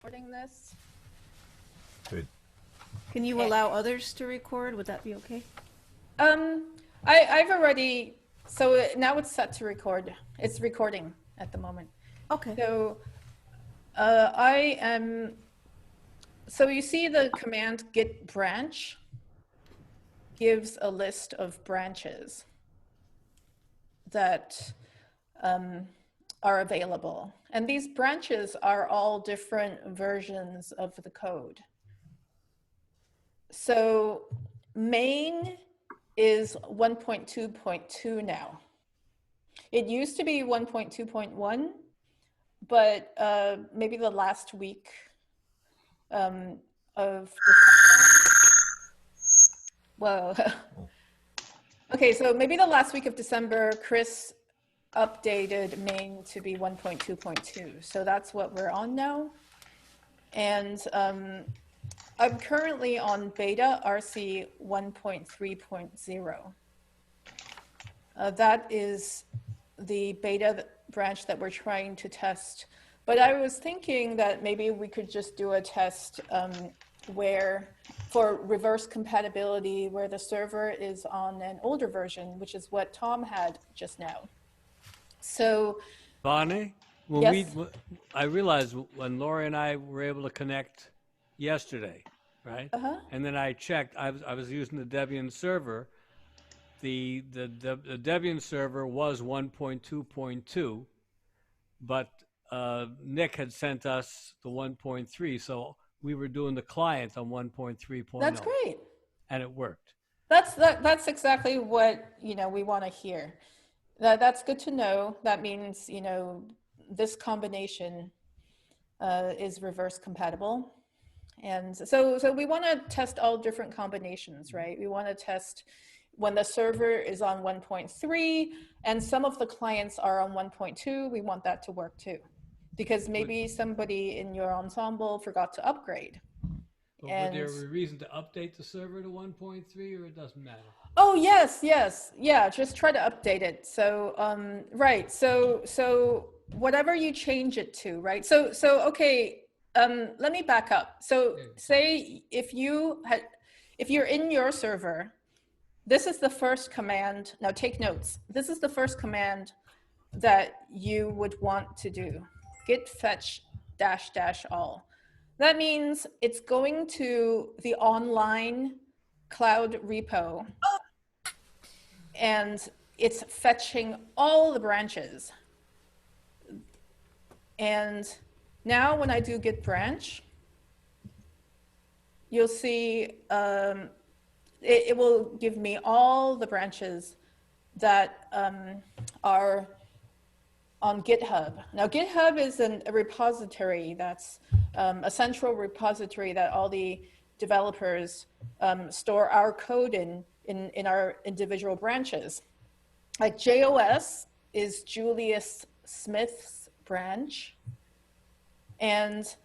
recording this. Good. Can you allow others to record? Would that be okay? I've already, so now it's set to record. It's recording at the moment. Okay. So so you see the command git branch gives a list of branches that are available. And these branches are all different versions of the code. So main is 1.2.2 now. It used to be 1.2.1, but maybe the last week of December. Whoa. Okay, so maybe the last week of December, Chris updated main to be 1.2.2. So that's what we're on now. And I'm currently on beta RC 1.3.0. That is the beta branch that we're trying to test. But I was thinking that maybe we could just do a test where for reverse compatibility, where the server is on an older version, which is what Tom had just now. So, Bonnie, yes. I realized when Lori and I were able to connect yesterday, right? And then I checked. I was using the Debian server. The Debian server was 1.2.2, but Nick had sent us the 1.3, so we were doing the client on 1.3.0. That's great. And it worked. That's exactly what we want to hear. That's good to know. That means this combination is reverse compatible. And so we want to test all different combinations, right? We want to test when the server is on 1.3 and some of the clients are on 1.2, we want that to work too. Because maybe somebody in your ensemble forgot to upgrade. But would there be a reason to update the server to 1.3 or it doesn't matter? Oh, yes. Yeah, just try to update it. So, right. So whatever you change it to, right? So okay, let me back up. So say if you're in your server, this is the first command. Now take notes. This is the first command that you would want to do. Git fetch -- all. That means it's going to the online cloud repo and it's fetching all the branches. And now when I do git branch, you'll see it will give me all the branches that are on GitHub. Now GitHub is a repository that's a central repository that all the developers store our code in our individual branches. Like JOS is Julius Smith's branch. And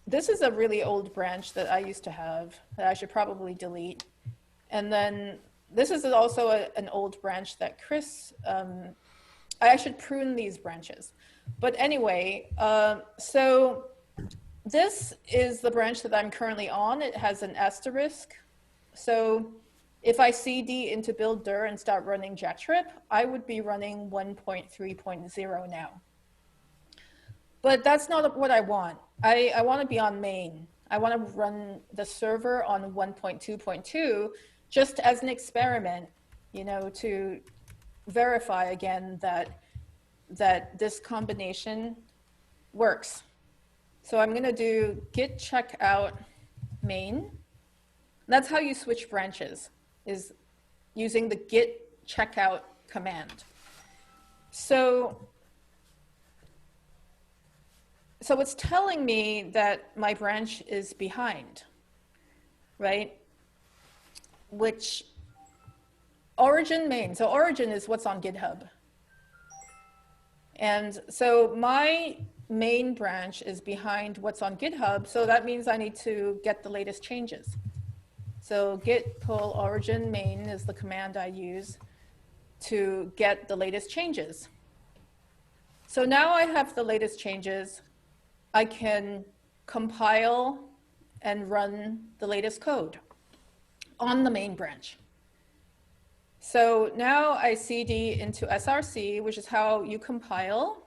this is a really old branch that I used to have that I should probably delete. And then this is also an old branch that Chris, I should prune these branches. But anyway, so this is the branch that I'm currently on. It has an asterisk. So if I cd into build dir and start running JackTrip, I would be running 1.3.0 now. But that's not what I want. I want to be on main. I want to run the server on 1.2.2 just as an experiment, to verify again that this combination works. So I'm going to do git checkout main. That's how you switch branches, is using the git checkout command. So it's telling me that my branch is behind, right? Which origin main, so origin is what's on GitHub. And so my main branch is behind what's on GitHub, so that means I need to get the latest changes. So git pull origin main is the command I use to get the latest changes. So now I have the latest changes. I can compile and run the latest code on the main branch. So now I CD into SRC, which is how you compile,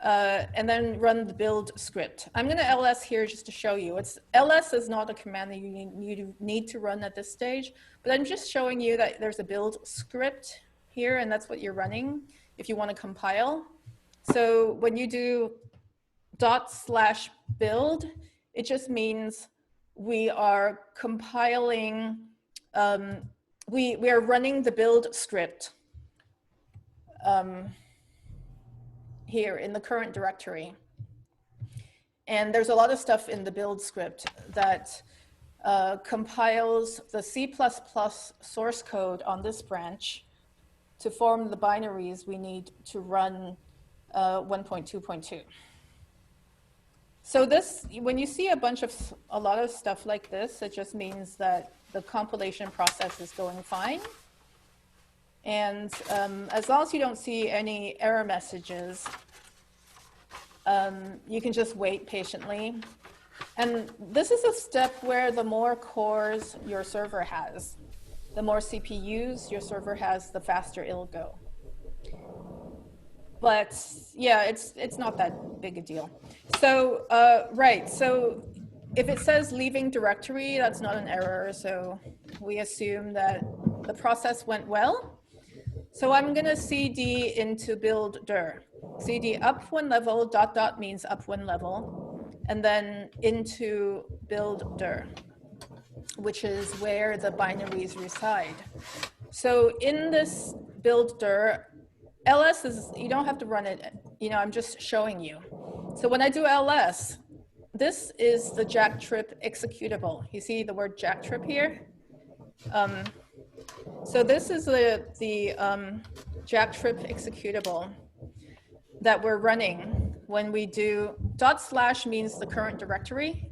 and then run the build script. I'm going to ls here just to show you. ls is not a command that you need to run at this stage, but I'm just showing you that there's a build script here, and that's what you're running if you want to compile. So when you do /build, it just means we are compiling, we are running the build script here in the current directory. And there's a lot of stuff in the build script that compiles the C++ source code on this branch to form the binaries we need to run 1.2.2. So this, when you see a lot of stuff like this, it just means that the compilation process is going fine. And as long as you don't see any error messages, you can just wait patiently. And this is a step where the more cores your server has, the more CPUs your server has, the faster it'll go. But yeah, it's not that big a deal. So, right, so if it says leaving directory, that's not an error. So we assume that the process went well. So I'm gonna CD into build dir. CD up one level, .. means up one level, and then into build dir, which is where the binaries reside. So in this build dir, ls is, you don't have to run it, I'm just showing you. So when I do ls, this is the JackTrip executable. You see the word JackTrip here? So this is the JackTrip executable that we're running when we do / means the current directory.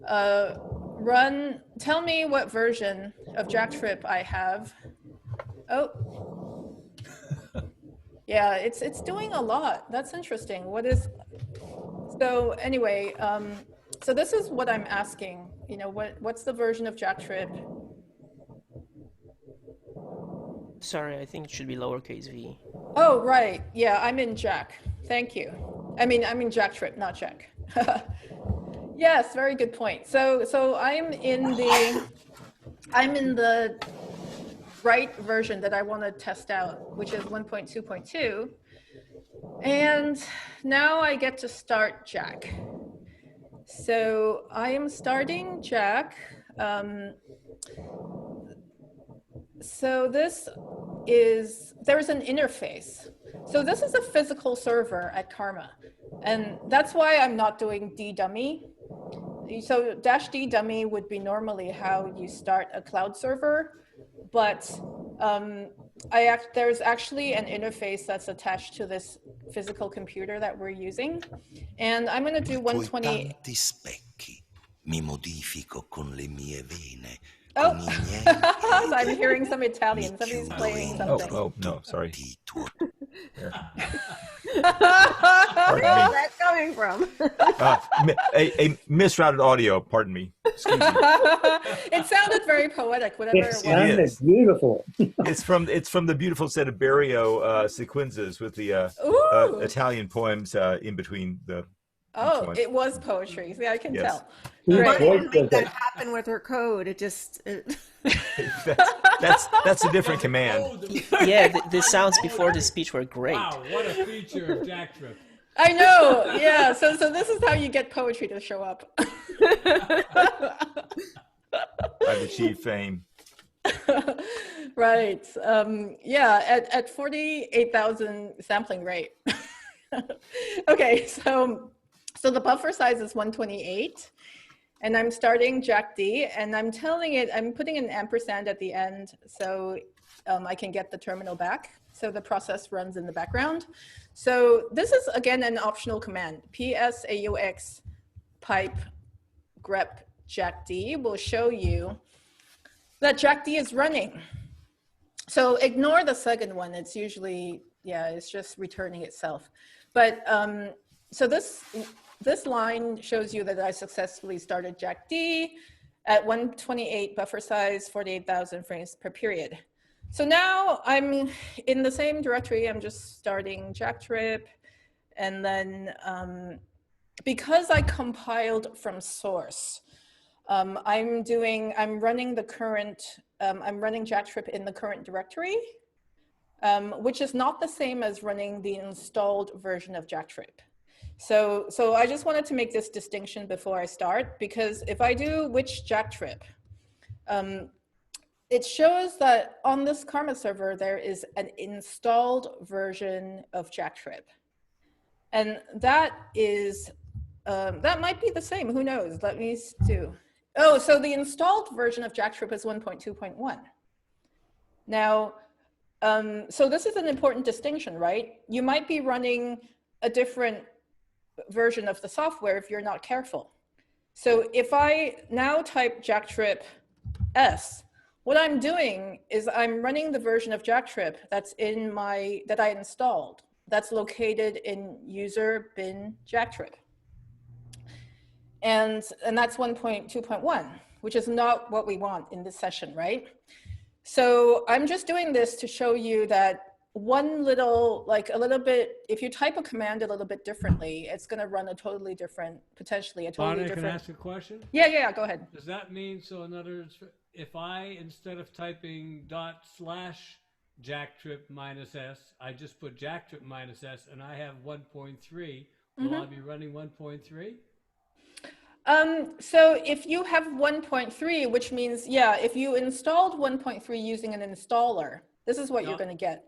Tell me what version of JackTrip I have. Oh. Yeah, it's doing a lot. That's interesting. So anyway, so this is what I'm asking. What's the version of JackTrip? Sorry, I think it should be lowercase v. Oh, right. Yeah, I'm in Jack. Thank you. I'm in JackTrip, not Jack. Yes, very good point. So I'm in the right version that I want to test out, which is 1.2.2. And now I get to start Jack. So I am starting Jack. So there's an interface. So this is a physical server at Karma. And that's why I'm not doing ddummy. So -ddummy would be normally how you start a cloud server, but there's actually an interface that's attached to this physical computer that we're using. And I'm going to do 120. Tanti specchi, mi modifico con le mie vene. Oh, so I'm hearing some Italian. Somebody's playing something. Oh, no, sorry. Where's that coming from? A misrouted audio, pardon me. Excuse me. It sounded very poetic, whatever it was. It is. Beautiful. It's from the beautiful set of Barrio sequenzas with the Italian poems in between the. Oh, it was poetry. See, I can tell. Right. Didn't make that happen with her code. It just. That's a different command. Yeah, the sounds before the speech were great. Wow, what a feature of JackTrip. I know. Yeah. So this is how you get poetry to show up. I've achieved fame. Right. Yeah. At 48,000 sampling rate. Okay. So the buffer size is 128, and I'm starting JackD, and I'm telling it, I'm putting an ampersand at the end so I can get the terminal back. So the process runs in the background. So this is, again, an optional command. PSAUX pipe grep JackD will show you that JackD is running. So ignore the second one. It's usually, yeah, it's just returning itself. But so this line shows you that I successfully started JackD at 128 buffer size, 48,000 frames per period. So now I'm in the same directory. I'm just starting JackTrip, and then because I compiled from source, I'm running the current, I'm running JackTrip in the current directory, which is not the same as running the installed version of JackTrip. So I just wanted to make this distinction before I start, because if I do which JackTrip, it shows that on this Karma server, there is an installed version of JackTrip. And that is, that might be the same, who knows? Let me do. Oh, so the installed version of JackTrip is 1.2.1. Now, so this is an important distinction, right? You might be running a different version of the software if you're not careful. So if I now type JackTrip S, what I'm doing is I'm running the version of JackTrip that's in that I installed, that's located in user bin JackTrip. And that's 1.2.1, which is not what we want in this session, right? So I'm just doing this to show you that one little, like a little bit, if you type a command a little bit differently, it's going to run a totally different, potentially a totally Bonnie, different. can I ask a question? Yeah, go ahead. Does that mean, so in other words, if I, instead of typing /JackTrip -s, I just put JackTrip -s and I have 1.3, will I be running 1.3? So if you have 1.3, which means, yeah, if you installed 1.3 using an installer, this is what you're going to get.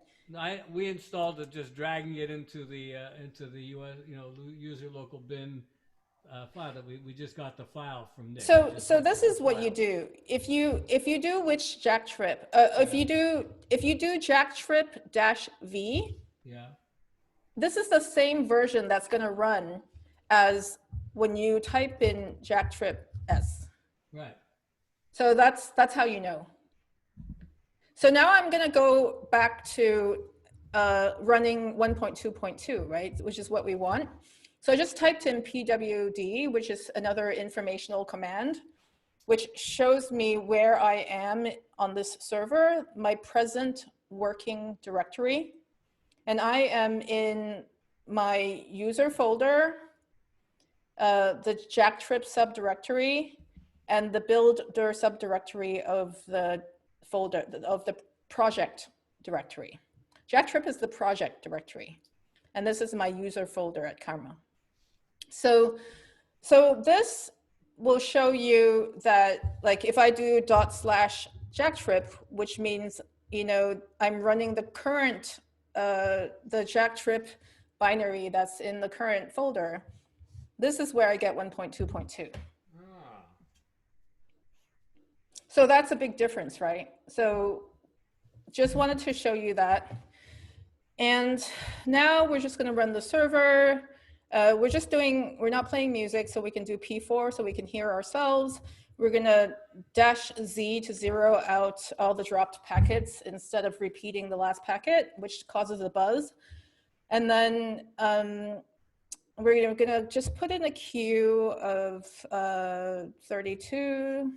We installed it, just dragging it into the US, user local bin file that we just got the file from Nick. So this is what you do. If you do which JackTrip, if you do JackTrip-V, yeah, this is the same version that's going to run as when you type in JackTrip S. Right. So that's how you know. So now I'm going to go back to running 1.2.2, right, which is what we want. So I just typed in pwd, which is another informational command, which shows me where I am on this server, my present working directory. And I am in my user folder, the JackTrip subdirectory, and the builder subdirectory of the folder, of the project directory. JackTrip is the project directory. And this is my user folder at Karma. So this will show you that, like, if I do /JackTrip, which means, I'm running the current, the JackTrip binary that's in the current folder, this is where I get 1.2.2. So that's a big difference, right? So just wanted to show you that. And now we're just going to run the server. We're not playing music, so we can do P4 so we can hear ourselves. We're going to -Z to zero out all the dropped packets instead of repeating the last packet, which causes a buzz. And then we're going to just put in a queue of 32.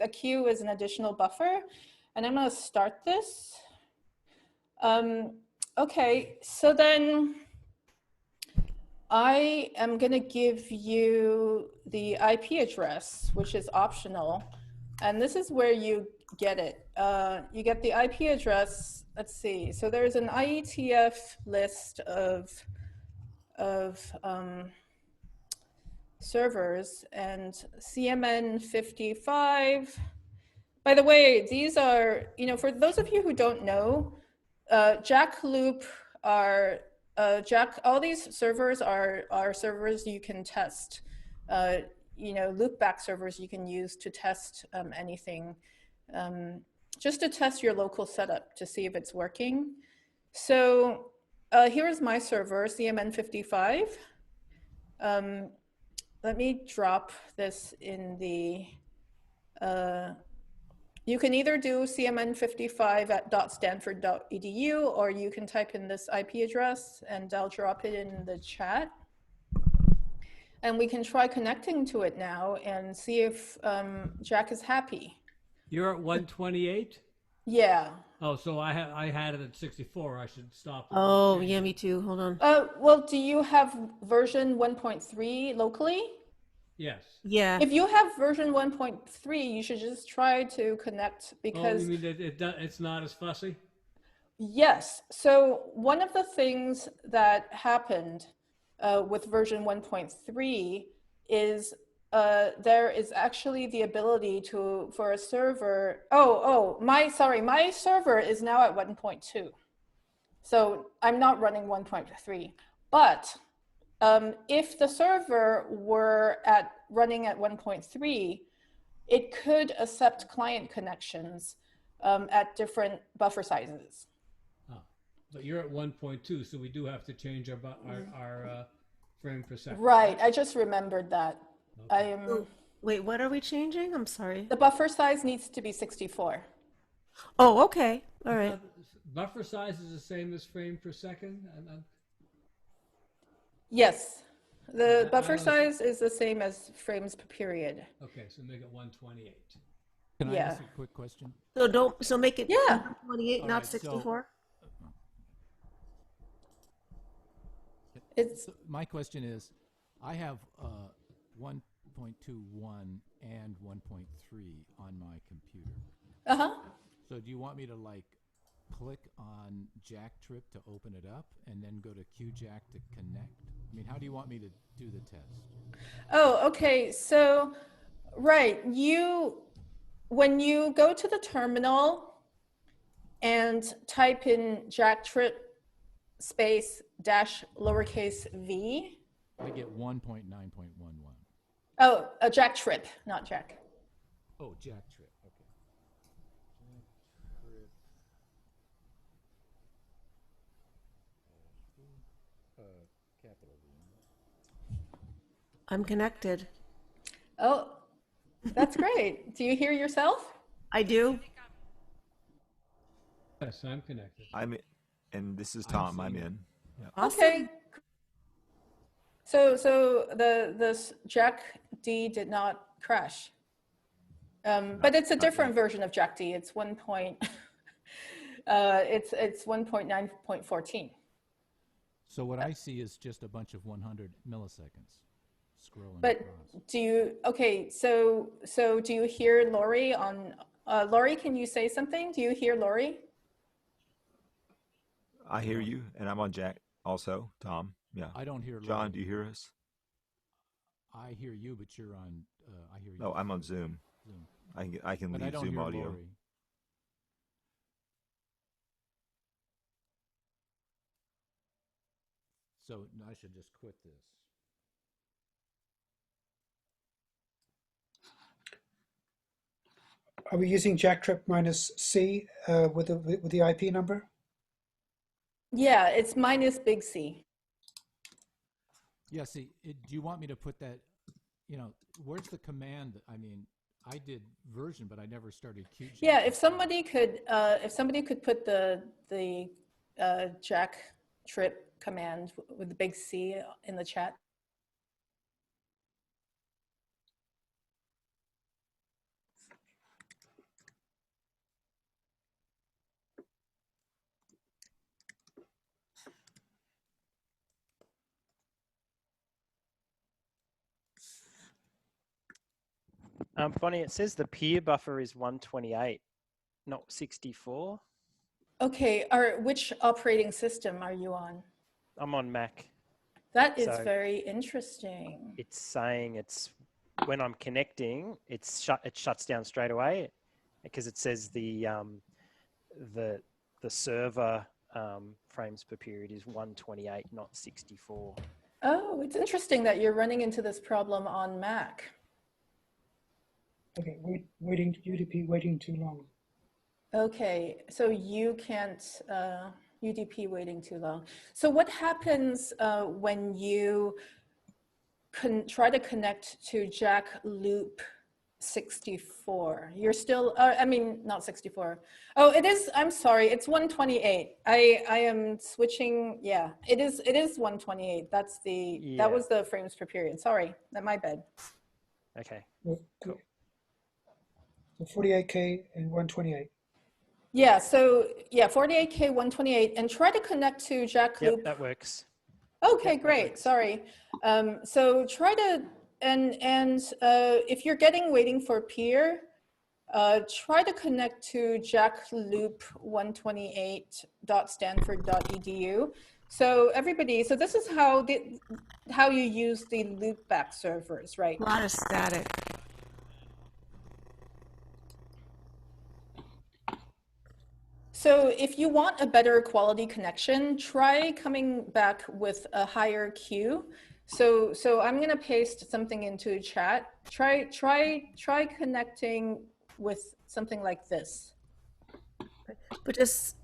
A queue is an additional buffer. And I'm going to start this. Okay, so then I am going to give you the IP address, which is optional. And this is where you get it. You get the IP address. Let's see. So there's an ietf list of servers, and CMN55. By the way, these are, for those of you who don't know, JackLoop are, all these servers are servers you can test. Loopback servers you can use to test anything, just to test your local setup to see if it's working. So here's my server, CMN55. Let me drop this in the, you can either do CMN55 at .stanford.edu, or you can type in this IP address and I'll drop it in the chat. and we can try connecting to it now and see if Jack is happy. You're at 128? Yeah. Oh, so I had it at 64. I should stop. Oh, yeah, me too. Hold on. Well, do you have version 1.3 locally? Yes. Yeah. If you have version 1.3, you should just try to connect Oh, because you mean it's not as fussy? yes. So one of the things that happened with version 1.3 is there is actually the ability for a server. My server is now at 1.2. So I'm not running 1.3, but if the server were running at 1.3, it could accept client connections at different buffer sizes. Oh, but you're at 1.2, so we do have to change our frame per second. Right, I just remembered that. Okay. Wait, what are we changing? I'm sorry. The buffer size needs to be 64. Oh, okay. All right. Buffer size is the same as frame per second? Yes, the I buffer was- size is the same as frames per period. Okay, so make it 128. Can I Yeah. ask a quick question? So make it Yeah. 28, All not right, so- 64. It's My question is, I have 1.21 and 1.3 on my computer. So do you want me to like click on JackTrip to open it up and then go to QJack to connect? I mean, how do you want me to do the test? Oh, okay. So, right, when you go to the terminal and type in JackTrip space dash lowercase v. I get 1.9.11. Oh, a JackTrip, not Jack. Oh, JackTrip. Okay. JackTrip. Capital V. I'm connected. Oh, that's great. Do you hear yourself? I do. Yes, I'm connected. And this is Tom. I'm seeing in. Yeah. Awesome. Okay. So this Jack D did not crash. But it's a different version of Jack D. It's 1.9.14. So what I see is just a bunch of 100 milliseconds scrolling But across. so do you hear Lori on Lori, can you say something? Do you hear Lori? I hear you, and I'm on Jack also. Tom. Yeah. I don't hear John, Lori. do you hear us? I hear you, but you're on. I hear you. No, I'm on Zoom. Zoom. I can But I leave don't Zoom hear audio. Lori. So I should just quit this. Are we using JackTrip -C with the IP number? Yeah, it's minus big C. Yeah. See, do you want me to put that? You know, where's the command? I mean, I did version, but I never started QGIS. Yeah, if somebody could put the JackTrip command with the big C in the chat. Bonnie, it says the peer buffer is 128, not 64. Okay, which operating system are you on? I'm on Mac. That is So- very interesting. It's saying it's when I'm connecting, it shuts down straight away because it says the server frames per period is 128, not 64. Oh, it's interesting that you're running into this problem on Mac. Okay, UDP waiting too long. Okay, so you can't, UDP waiting too long. So what happens when you try to connect to Jack Loop 64. You're still, I mean, not 64. Oh, it is, I'm sorry, it's 128. I am switching, yeah, it is 128. That's the, that was the frames per period. Sorry, that my bad. Okay. Cool. So 48K and 128. Yeah, so yeah, 48K, 128, and try to connect to Jack Yep, Loop. that works. Okay, Yep, that great. works. Sorry. So try to, and if you're waiting for peer, try to connect to jackloop128.stanford.edu. So everybody, so this is how you use the loopback servers, right? A lot of static. So if you want a better quality connection, try coming back with a higher queue. So I'm going to paste something into chat. Try connecting with something like this. But it's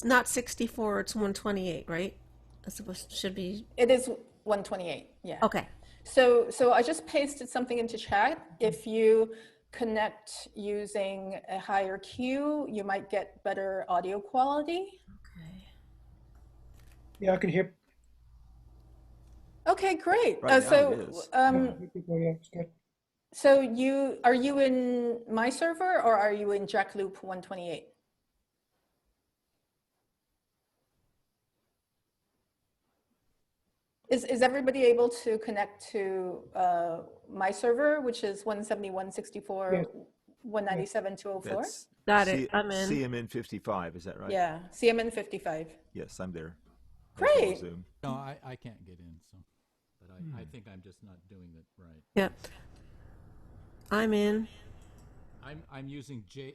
not 64, it's 128, right? That's supposed should be. It is 128. Yeah. Okay. So I just pasted something into chat. If you connect using a higher queue, you might get better audio quality. Okay. Yeah, I can hear. Okay, great. Right now it is. Yeah, it's good. So are you in my server or are you in JackLoop 128? Is everybody able to connect to my server, which is 171.64.197.204? That's Got it. I'm in. CMN 55, is that right? Yeah, CMN 55. Yes, I'm there. Great. Zoom. No, I can't get in, so, but I think I'm just not doing it right. Yep. I'm in. I'm using QJack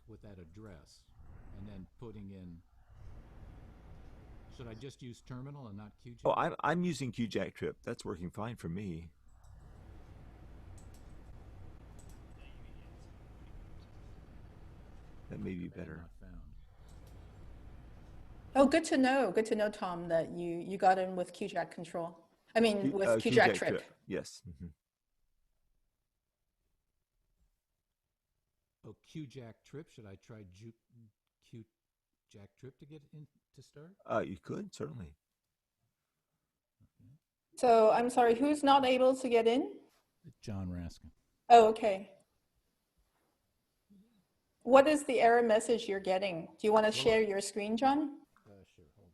with that address, and then putting in. Should I just use terminal and not QJack? Oh, I'm using JackTrip. That's working fine for me. That may be better. Not found. Oh, good to know. Good to know, Tom, that you got in with QJack control. I mean, with JackTrip. Yes. Mm-hmm. Oh, QJackTrip. Should I try QJackTrip to get in to start? You could certainly. Okay. So I'm sorry, who's not able to get in? John Raskin. Oh, okay. What is the error message you're getting? Do you want to share your screen, John? Sure. Hold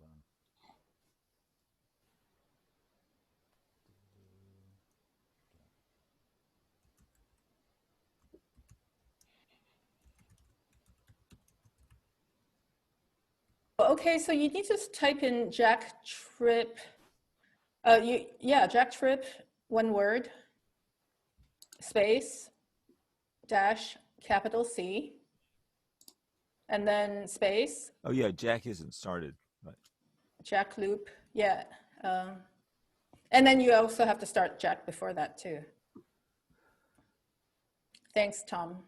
on. Okay, so you need to type in JackTrip. JackTrip, one word, space, dash, capital C, and then space. Oh yeah, Jack isn't started. But... Jack loop, yeah. And then you also have to start Jack before that too. Thanks, Tom.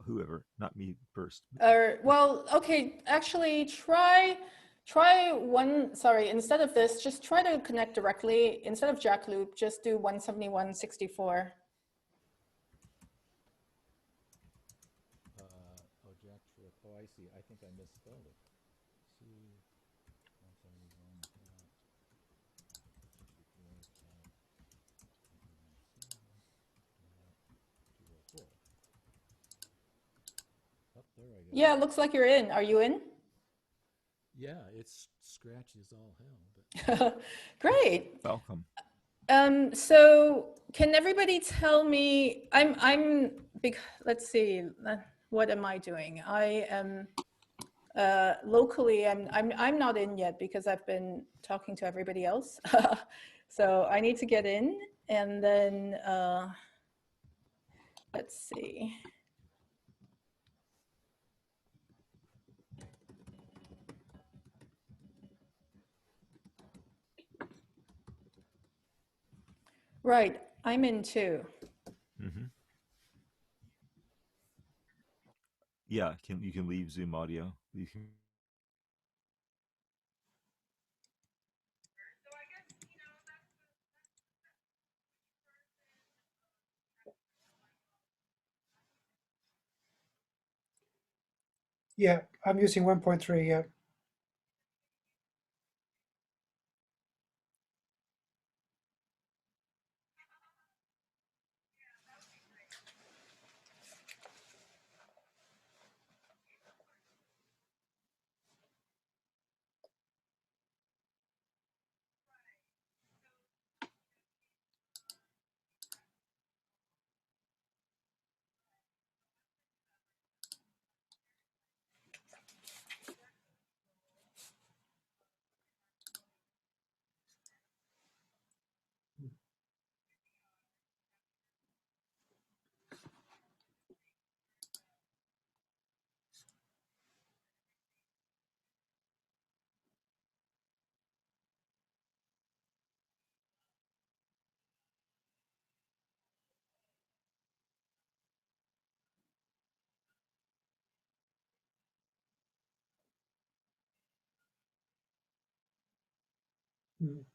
Whoever, not me first. Well, okay, actually try one, sorry, instead of this, just try to connect directly. Instead of Jack loop, just do 171.64. JackTrip. Oh, I see. I think I misspelled it. C 171. Oh, there I go. Yeah, it looks like you're in. Are you in? Yeah, it's scratchy as all hell. But... Great. Welcome. So can everybody tell me, let's see, what am I doing? I am locally, I'm not in yet because I've been talking to everybody else. So I need to get in, and then let's see. Right, I'm in too. Mm-hmm. Yeah, you can leave Zoom audio. You can. Yeah, I'm using 1.3. Yeah. Mm.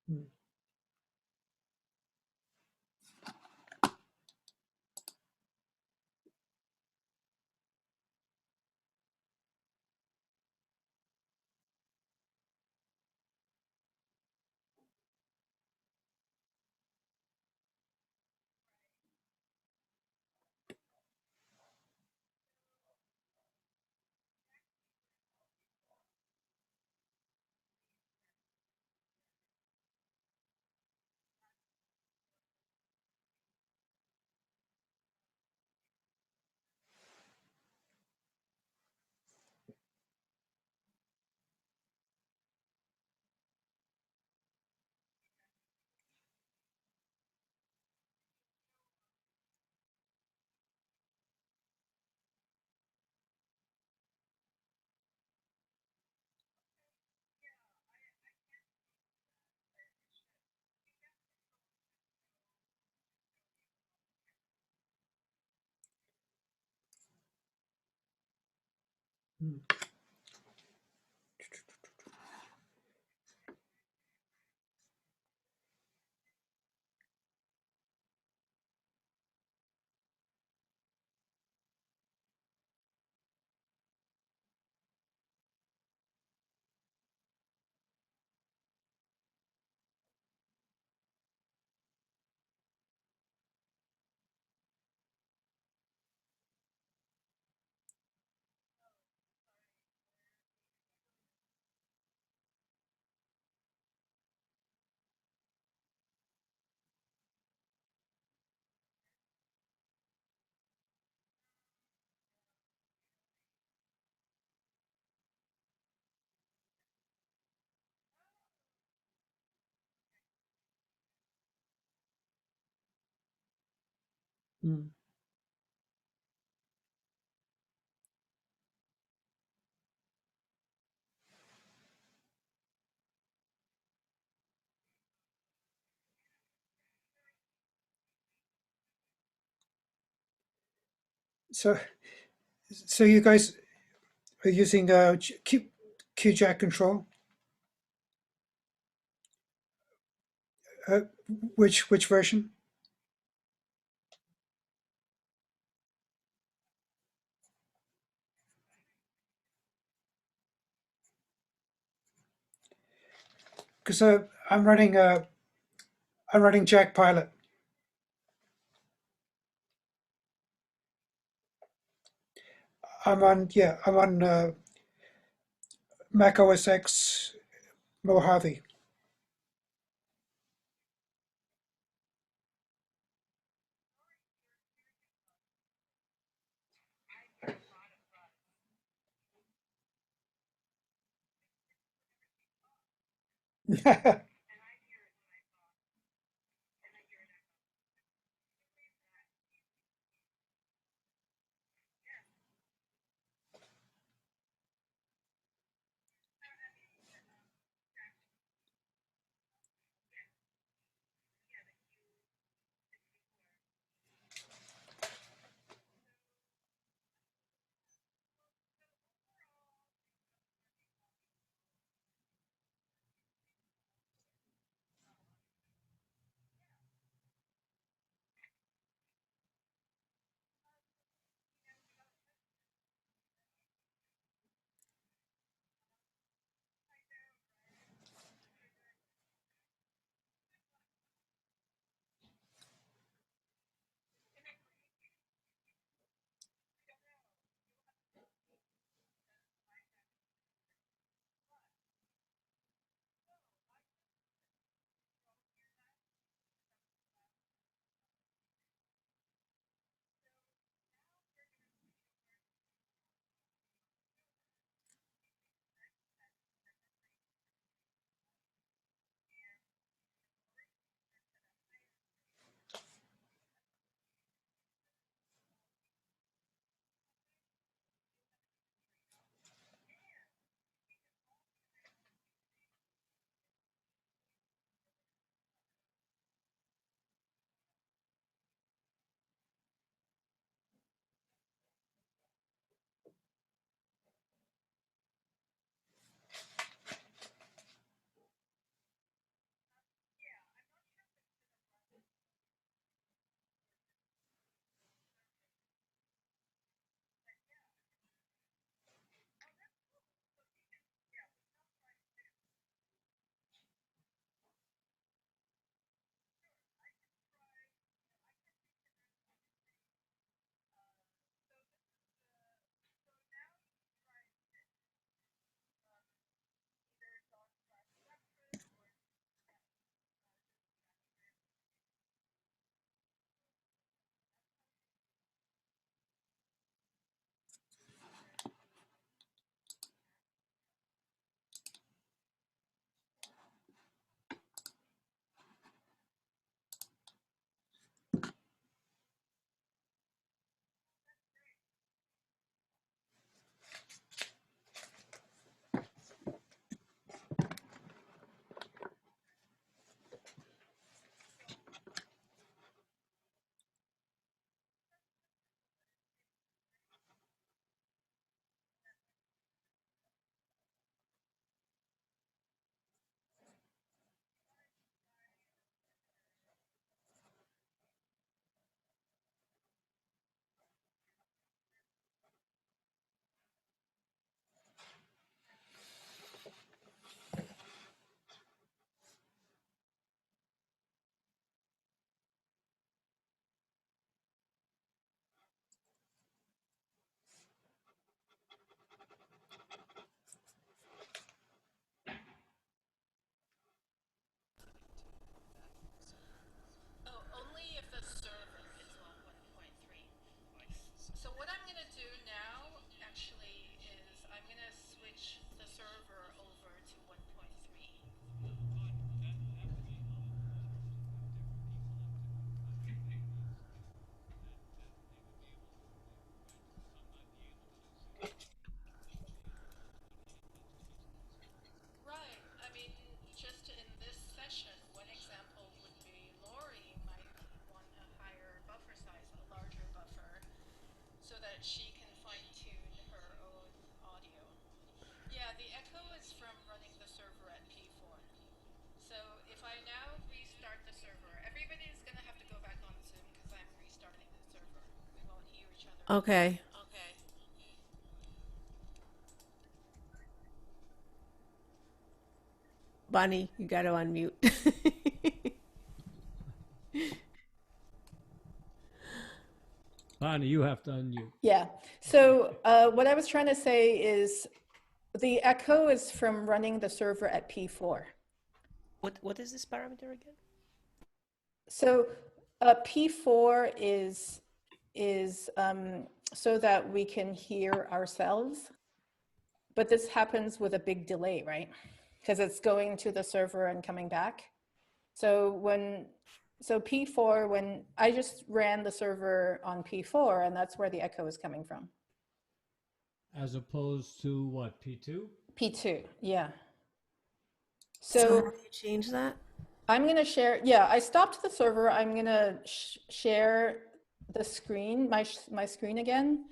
Mm. Mm. Mm. So, so you guys are using QJack control. Uh, which version? Because I'm running Jack Pilot. I'm on Mac OS X Mojave. she can fine-tune her own audio. Yeah, the echo is from running the server at P4. So if I now restart the server, everybody's going to have to go back on Zoom because I'm restarting the server. We won't hear each other. Okay. Okay. Bonnie, you got to unmute. Bonnie, you have to unmute. Yeah. So what I was trying to say is the echo is from running the server at P4. What is this parameter again? So P4 is so that we can hear ourselves. But this happens with a big delay, right? Because it's going to the server and coming back. So P4, when I just ran the server on P4, and that's where the echo is coming from. As opposed to what, P2? P2, yeah. So So how do you change that? I'm going to share, yeah, I stopped the server. I'm going to share the screen, my screen again.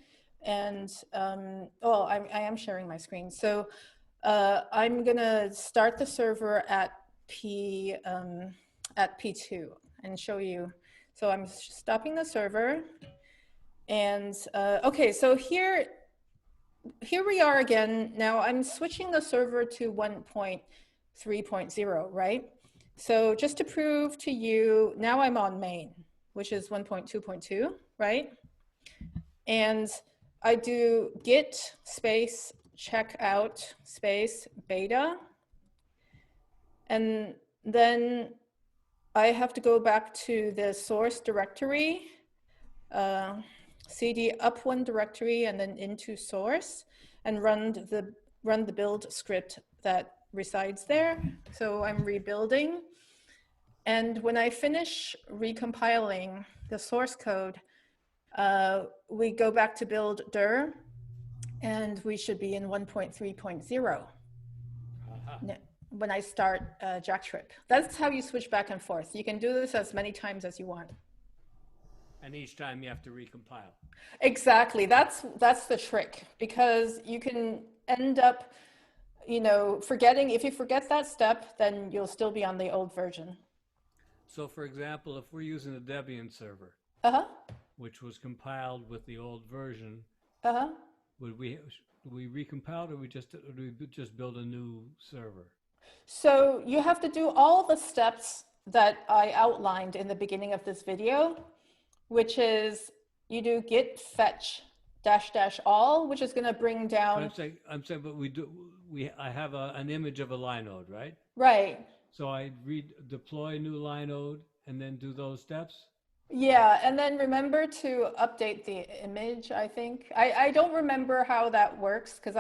And, I am sharing my screen. So I'm going to start the server at P2 and show you. So I'm stopping the server. And, okay, so here we are again. Now I'm switching the server to 1.3.0, right? So just to prove to you, now I'm on main, which is 1.2.2, right? And I do git space checkout space beta. And then I have to go back to the source directory, cd up one directory and then into source and run the build script that resides there. So I'm rebuilding. And when I finish recompiling the source code, we go back to build dir, and we should be in 1.3.0 when I start JackTrip. That's how you switch back and forth. You can do this as many times as you want. And each time you have to recompile. Exactly. That's the trick, because you can end up, forgetting. If you forget that step, then you'll still be on the old version. So for example, if we're using the Debian server, which was compiled with the old version, would we recompile, or do we just build a new server? So you have to do all the steps that I outlined in the beginning of this video, which is you do git fetch -- all, which is going to bring down. I'm saying, but I have an image of a Linode, right? Right. So I deploy new Linode and then do those steps? Yeah, and then remember to update the image, I think. I don't remember how that works because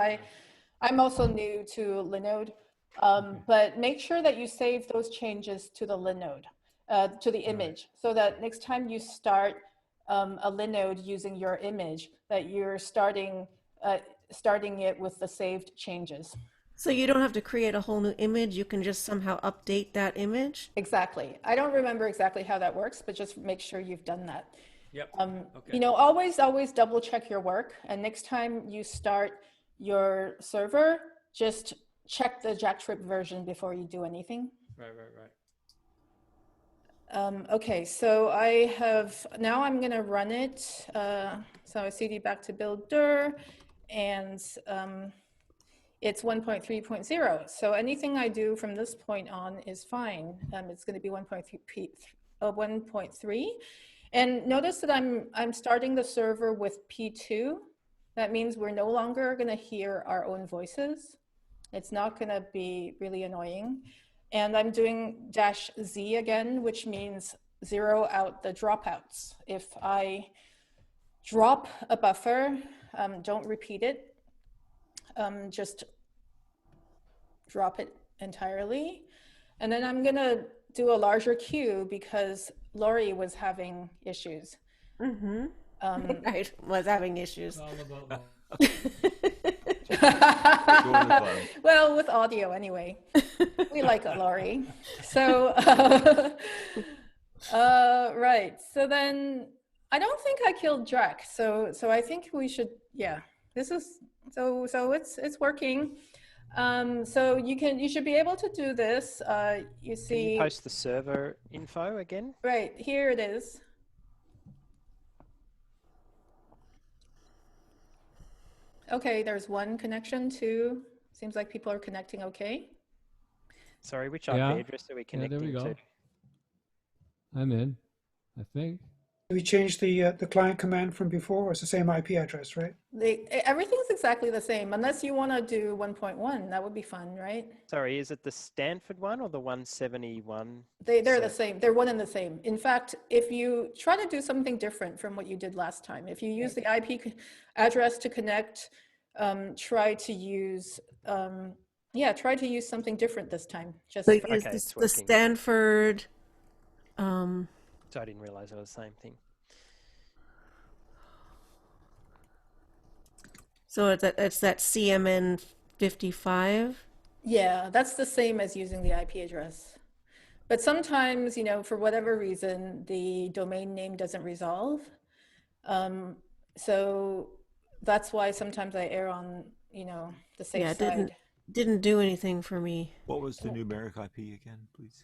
I'm also new to Linode. But make sure that you save those changes to the Linode, to the image, so that next time you start a Linode using your image, that you're starting it with the saved changes. So you don't have to create a whole new image. You can just somehow update that image. Exactly. I don't remember exactly how that works, but just make sure you've done that. Yep. Okay. Always double check your work. And next time you start your server, just check the JackTrip version before you do anything. Right. Okay, so now I'm going to run it. So I cd back to build dir, and it's 1.3.0. So anything I do from this point on is fine. It's going to be 1.3. And notice that I'm starting the server with P2. That means we're no longer going to hear our own voices. It's not going to be really annoying. And I'm doing -Z again, which means zero out the dropouts. If I drop a buffer, don't repeat it. Just drop it entirely. And then I'm going to do a larger queue because Lori was having issues. Mm-hmm. I was having issues. It's all about well, with audio anyway. We like Lori. So, right. So then I don't think I killed Jack, so I think we should, yeah. This is so it's working. So you should be able to do this. You Can see, you post the server info again? right here it is. Okay, there's one connection, two. Seems like people are connecting okay. Sorry, which Yeah. IP address are we Yeah, there connecting we go. to? I'm in, I think. Do we change the client command from before, or it's the same IP address, right? Everything's exactly the same, unless you want to do 1.1. That would be fun, right? Sorry, is it the Stanford one or the 171? They're the same. They're one and the same. In fact, if you try to do something different from what you did last time, if you use the IP address to connect, try to use something different this time. Just So for, is Okay, this it's the working. Stanford? So I didn't realize it was the same thing. So it's that CMN 55. yeah, that's the same as using the IP address. But sometimes, for whatever reason, the domain name doesn't resolve. So that's why sometimes I err on, the safe Yeah, it side. didn't do anything for me. What was the numeric IP again, please?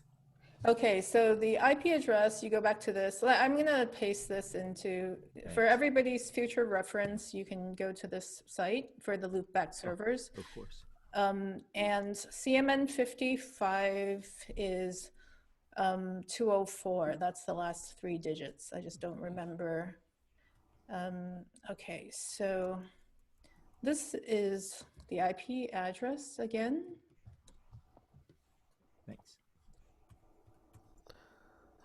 Okay, so the IP address, you go back to this. I'm going to paste this into, for everybody's future reference, you can go to this site for the loopback servers. Of course. And CMN 55 is 204. That's the last 3 digits. I just don't remember. Okay, so this is the IP address again. Thanks.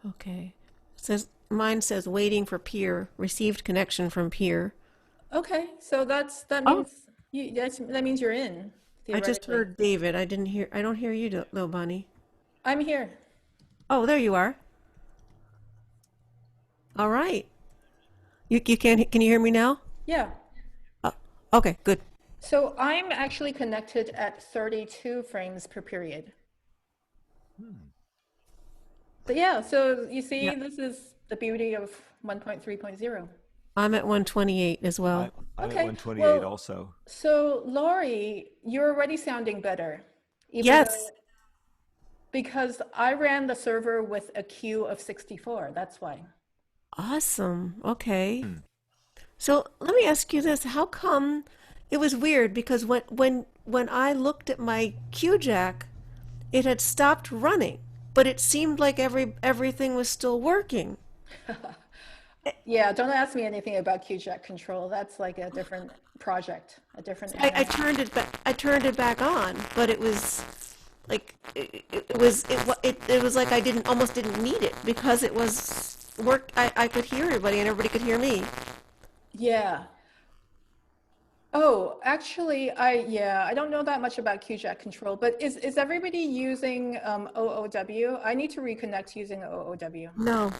Okay. Mine says waiting for peer, received connection from peer. Okay, so that means that means you're in. I just Theoretically. heard David. I don't hear you though, Bonnie. I'm here. Oh, there you are. All right. You can you hear me now? Yeah. Okay, good. So I'm actually connected at 32 frames per period. But yeah, so you see, Yeah. this is the beauty of 1.3.0. I'm at 128 as well. I'm Okay, at 128 well, also. So Laurie, you're already sounding better. Yes. Because I ran the server with a queue of 64, that's why. Awesome. Okay. So let me ask you this. How come it was weird because when I looked at my QJack, it had stopped running, but it seemed like everything was still working. Yeah, don't ask me anything about QJack control. That's like a different project, a different. I turned it back. I turned it back on, but it was like it was like I almost didn't need it because it was worked. I could hear everybody and everybody could hear me. Yeah. Oh, actually, I don't know that much about QJack control, but is everybody using OOW? I need to reconnect using OOW. No.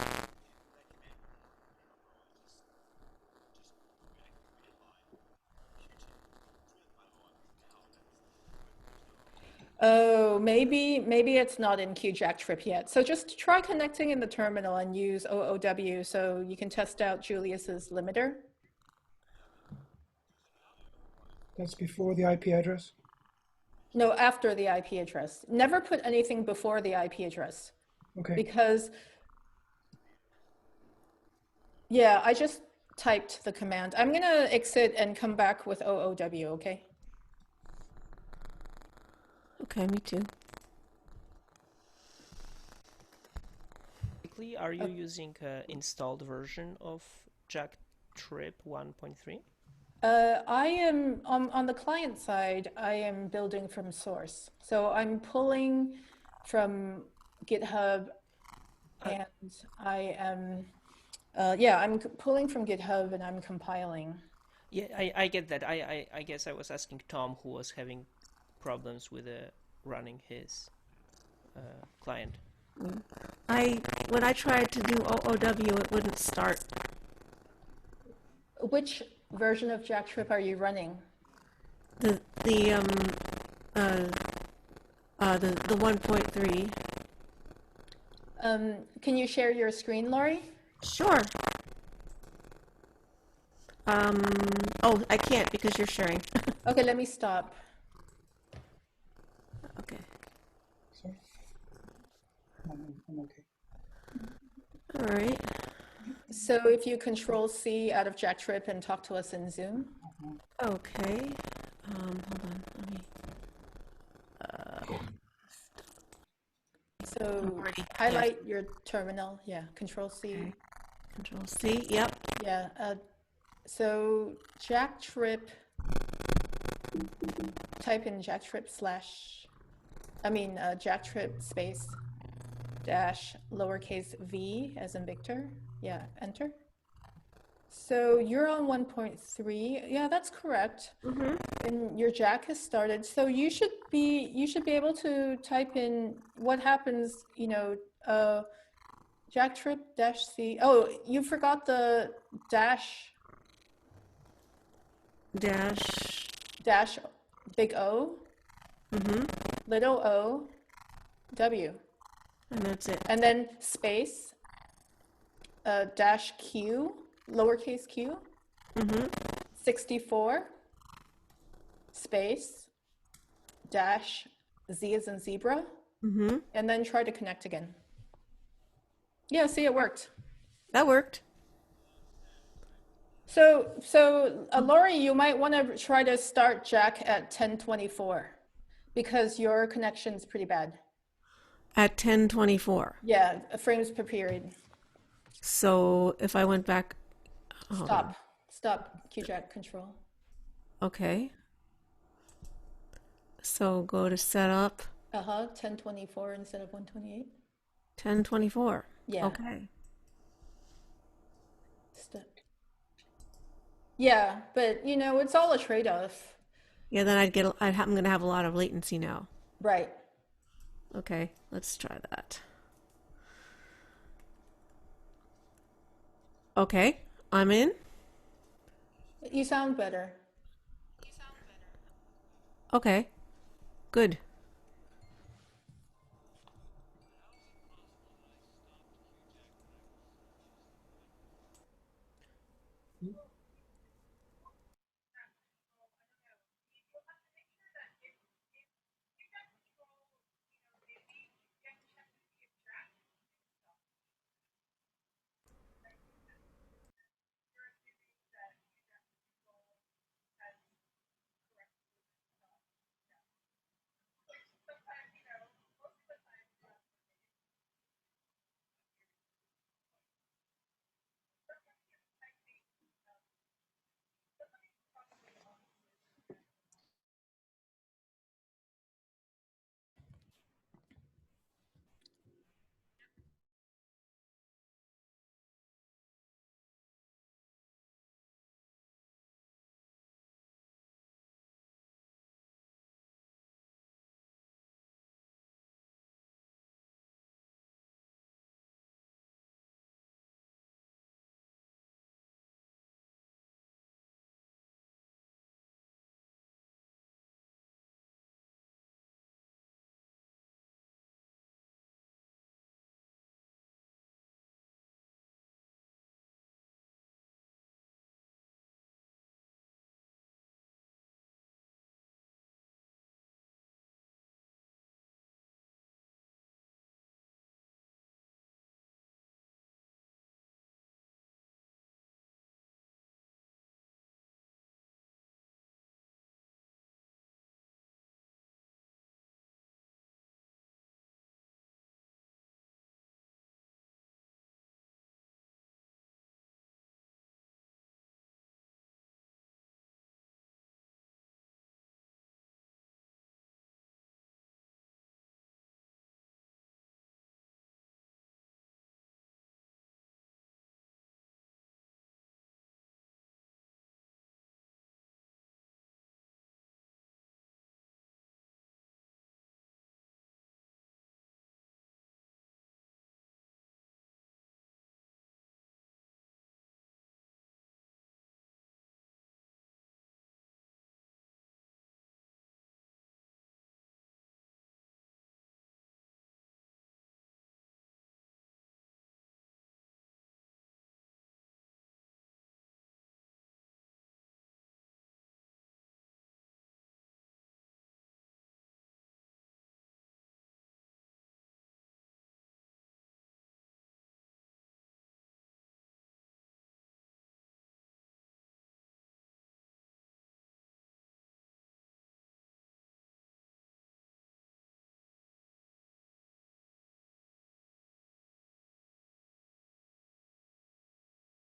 Oh, maybe it's not in JackTrip yet. So just try connecting in the terminal and use OOW so you can test out Julius's limiter. That's before the IP address? No, after the IP address. Never put anything before the IP address. Okay. Because, yeah, I just typed the command. I'm going to exit and come back with OOW, okay? Okay, me too. Are you using an installed version of JackTrip 1.3? I am, on the client side, I am building from source. So I'm pulling from GitHub and I am, I'm pulling from GitHub and I'm compiling. Yeah, I get that. I guess I was asking Tom, who was having problems with running his client. When I tried to do OOW, it wouldn't start. Which version of JackTrip are you running? The 1.3. Can you share your screen, Laurie? Sure. Oh, I can't because you're sharing. Okay, let me stop. Okay. Sorry. I'm okay. All right. So if you Control C out of JackTrip and talk to us in Zoom. Okay. Hold on. Let me. So Already, highlight your terminal. Yeah, Control C. Okay. Control C. Yep. Yeah. So JackTrip. Type in JackTrip JackTrip space dash lowercase v as in Victor. Yeah, enter. So you're on 1.3. Yeah, that's correct. And your Jack has started. So you should be able to type in what happens, JackTrip dash C. Oh, you forgot the dash big O, little O, W. And that's it. And then space, dash Q, lowercase q, 64, space, dash Z as in zebra, and then try to connect again. Yeah, see, it worked. That worked. So Lori, you might want to try to start Jack at 1024 because your connection's pretty bad. At 1024. Yeah, frames per period. So if I went back. Stop QJack control. Okay. So go to setup. 1024 instead of 128. 1024. Yeah. Okay. Yeah, but it's all a trade-off. Yeah, then I'm going to have a lot of latency now. Right. Okay, let's try that. Okay, I'm in. You sound better. Okay, good.